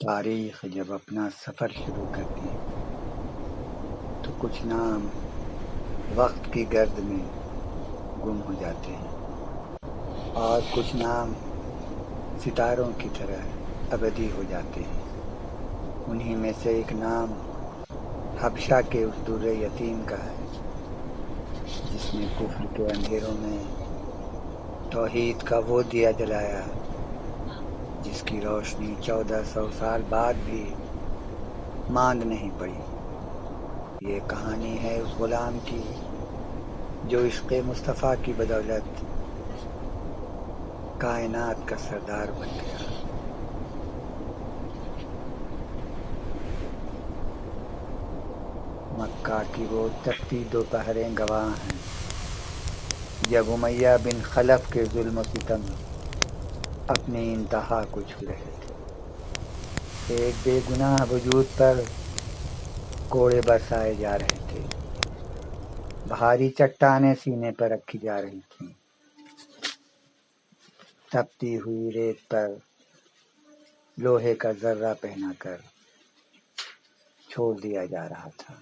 تاریخ جب اپنا سفر شروع کرتی ہے تو کچھ نام وقت کی گرد میں گم ہو جاتے ہیں اور کچھ نام ستاروں کی طرح ابدی ہو جاتے ہیں۔ انہی میں سے ایک نام حبشہ کے اس در یتیم کا ہے جس نے کفر کے اندھیروں میں توحید کا وہ دیا جلایا جس کی روشنی 1400 سال بعد بھی ماند نہیں پڑی۔ یہ کہانی ہے اس غلام کی جو عشق مصطفیٰ کی بدولت کائنات کا سردار بن گیا۔ مکہ کی وہ تپتی دوپہریں گواہ ہیں جب امیہ بن خلف کے ظلم و ستم اپنی انتہا کو چھو رہے تھے۔ ایک بے گناہ وجود پر کوڑے برسائے جا رہے تھے، بھاری چٹانیں سینے پر رکھی جا رہی تھیں، تپتی ہوئی ریت پر لوہے کا ذرہ پہنا کر چھوڑ دیا جا رہا تھا،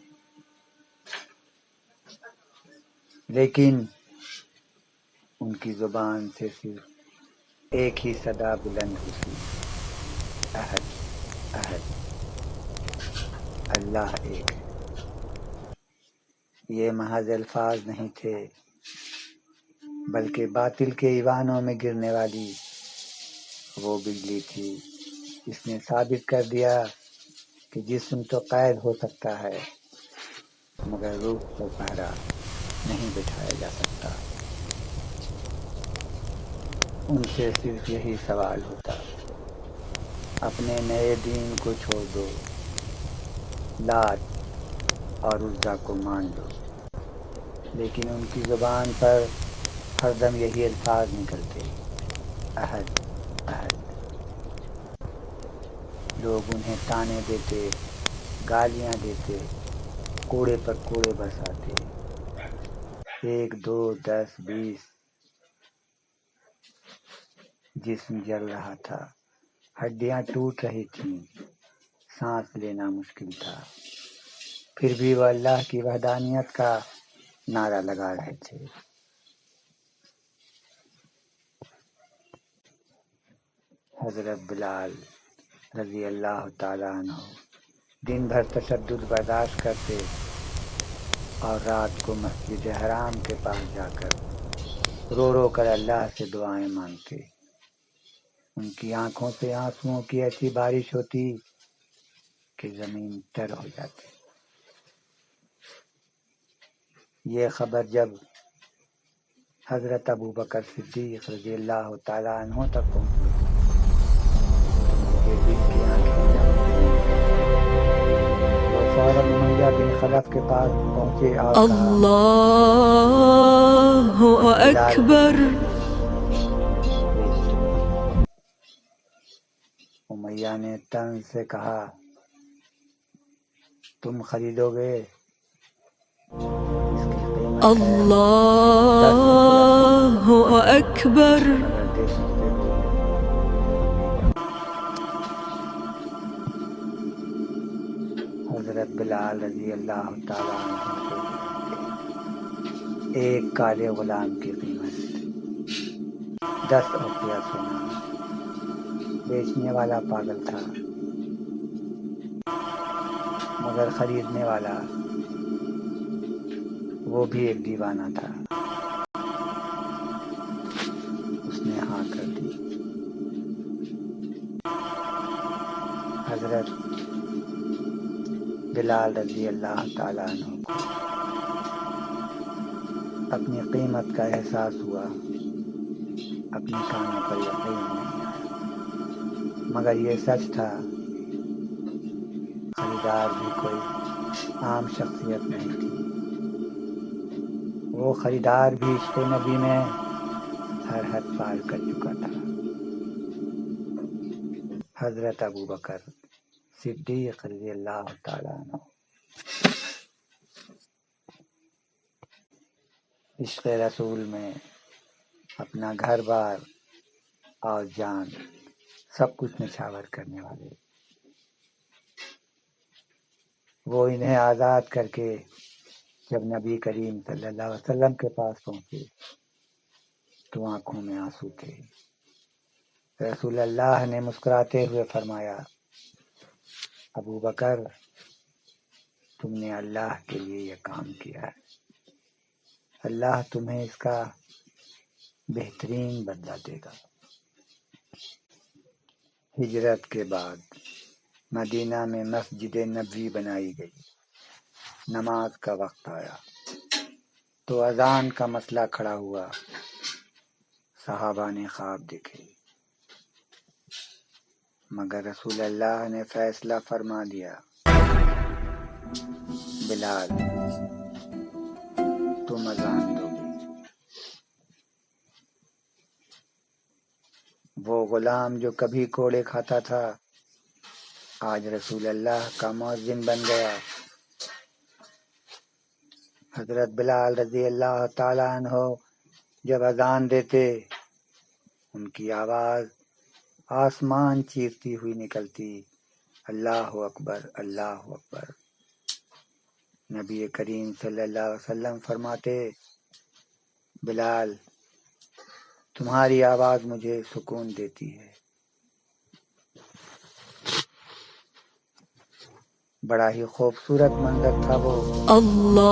لیکن ان کی زبان سے صرف ایک ہی صدا بلند ہوئی، احد احد، اللہ ایک ہے۔ یہ محض الفاظ نہیں تھے بلکہ باطل کے ایوانوں میں گرنے والی وہ بجلی تھی جس نے ثابت کر دیا کہ جسم تو قید ہو سکتا ہے مگر روح پر پہرا نہیں بٹھایا جا سکتا۔ ان سے صرف یہی سوال ہوتا، اپنے نئے دین کو چھوڑ دو، لات اور عزا کو مان لو، لیکن ان کی زبان پر ہر دم یہی الفاظ نکلتے، احد احد۔ لوگ انہیں تانے دیتے، گالیاں دیتے، کوڑے پر کوڑے برساتے، 1 2 10 20۔ جسم جل رہا تھا، ہڈیاں ٹوٹ رہی تھیں، سانس لینا مشکل تھا، پھر بھی وہ اللہ کی وحدانیت کا نعرہ لگا رہے تھے۔ حضرت بلال رضی اللہ تعالیٰ عنہ دن بھر تشدد برداشت کرتے اور رات کو مسجد حرام کے پاس جا کر رو رو کر اللہ سے دعائیں مانگتے۔ ان کی آنکھوں سے آنسوؤں کی ایسی بارش ہوتی کہ زمین تر ہو جاتی۔ یہ خبر جب حضرت ابوبکر صدیق رضی اللہ تعالیٰ عنہ تک پہنچی تو ان کے دل کی آنکھیں جم گئیں۔ وہ فوراً امیہ بن خلف کے پاس پہنچے اور کہا، اللہ اکبر۔ امیہ نے طنز سے کہا، تم خریدو گے؟ اس کی قیمت ہے اللہ اکبر۔ اگر دے سکتے ہو لے جاؤ۔ حضرت بلال رضی اللہ تعالیٰ عنہ سے ایک کالے غلام کی قیمت 10 اوقیہ سونا۔ بیچنے والا پاگل تھا مگر خریدنے والا وہ بھی ایک دیوانہ تھا۔ اس نے ہاں کر دی۔ حضرت بلال رضی اللہ تعالیٰ عنہ کو اپنی قیمت کا احساس ہوا، اپنے کانوں پر یقین نہیں آیا، مگر یہ سچ تھا، خریدار بھی کوئی عام شخصیت نہیں تھی، وہ خریدار بھی عشق نبی میں ہر حد پار کر چکا تھا۔ حضرت ابوبکر صدیق رضی اللہ تعالیٰ عنہ عشق رسول میں اپنا گھر بار اور جان سب کچھ نچھاور کرنے والے وہ انہیں آزاد کر کے جب نبی کریم صلی اللہ علیہ وسلم کے پاس پہنچے تو آنکھوں میں آنسو تھے۔ رسول اللہ نے مسکراتے ہوئے فرمایا، ابو بکر، تم نے اللہ کے لیے یہ کام کیا ہے، اللہ تمہیں اس کا بہترین بدلہ دے گا۔ ہجرت کے بعد مدینہ میں مسجد نبوی بنائی گئی۔ نماز کا وقت آیا تو اذان کا مسئلہ کھڑا ہوا۔ صحابہ نے خواب دیکھے، مگر رسول اللہ نے فیصلہ فرما دیا، بلال تم اذان دو گے۔ وہ غلام جو کبھی کوڑے کھاتا تھا آج رسول اللہ کا مؤذن بن گیا۔ حضرت بلال رضی اللہ تعالیٰ عنہ جب اذان دیتے ان کی آواز آسمان چیرتی ہوئی نکلتی، اللہ اکبر اللہ اکبر۔ نبی کریم صلی اللہ علیہ وسلم فرماتے، بلال تمہاری آواز مجھے سکون دیتی ہے۔ بڑا ہی خوبصورت منظر تھا وہ۔ اللہ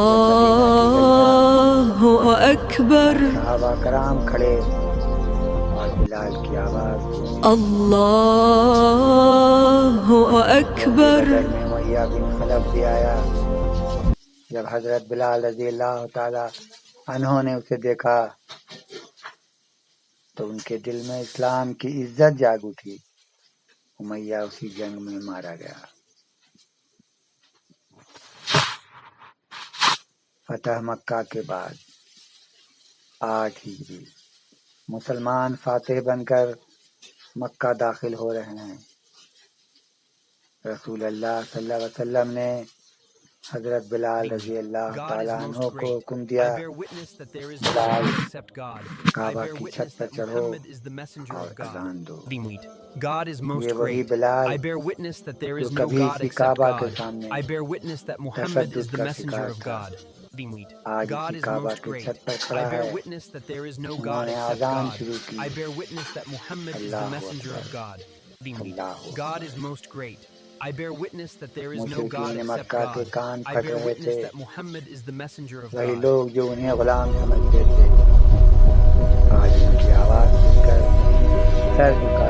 اکبر، صحابہ کرام کھڑے اور بلال کی آواز گونجی۔ اللہ اکبر۔ بدر میں امیہ بن خلف بھی آیا۔ جب حضرت بلال رضی اللہ تعالی عنہ نے اسے دیکھا تو ان کے دل میں اسلام کی عزت جاگ اٹھی۔ امیہ اسی جنگ میں مارا گیا۔ فتح مکہ کے بعد 8 ہجری مسلمان فاتح بن کر مکہ داخل ہو رہے ہیں۔ رسول اللہ صلی اللہ علیہ وسلم نے حضرت بلال رضی اللہ تعالیٰ عنہ کو حکم دیا، بلال کعبہ کی چھت پر چڑھو اور اذان دو۔ یہ وہی بلال جو کبھی اسی کعبہ کے سامنے تشدد کا شکار تھا، آج اسی کعبہ کی چھت پر کھڑا ہے۔ انہوں نے اذان شروع کی، اللہ اکبر اللہ اکبر۔ مشرکین مکہ کے کان پھٹ رہے تھے، وہی لوگ جو انہیں غلام سمجھتے تھے آج ان کی آواز سن کر سر جھکا